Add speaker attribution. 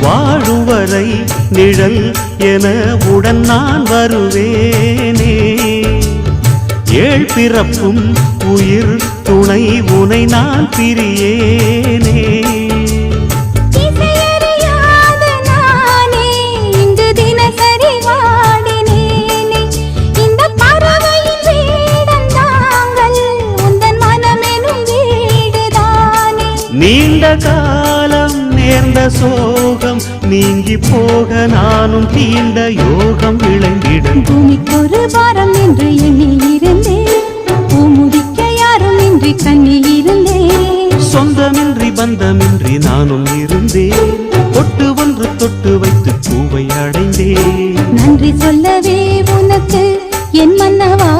Speaker 1: வாழுவரை நிழல் என உடன் நான் வருவேனே. ஏழ் பிறப்பும் உயிர் துணை உனை நான் பிரியேனே. நீண்ட காலம் நேர்ந்த சோகம் நீங்கி போக நானும் தீண்ட யோகம் விளங்கிடும்.
Speaker 2: பூமிக்கொரு பாரம் என்று எண்ணி இருந்தேன், பூமுடிக்க யாரும் இன்றி கண்ணி இருந்தேன்.
Speaker 1: சொந்தமின்றி பந்தமின்றி நானும் இருந்தேன், தொட்டு ஒன்று தொட்டு வைத்து பூவை அடைந்தேன்.
Speaker 2: நன்றி சொல்லவே உனக்கு என் மன்னவா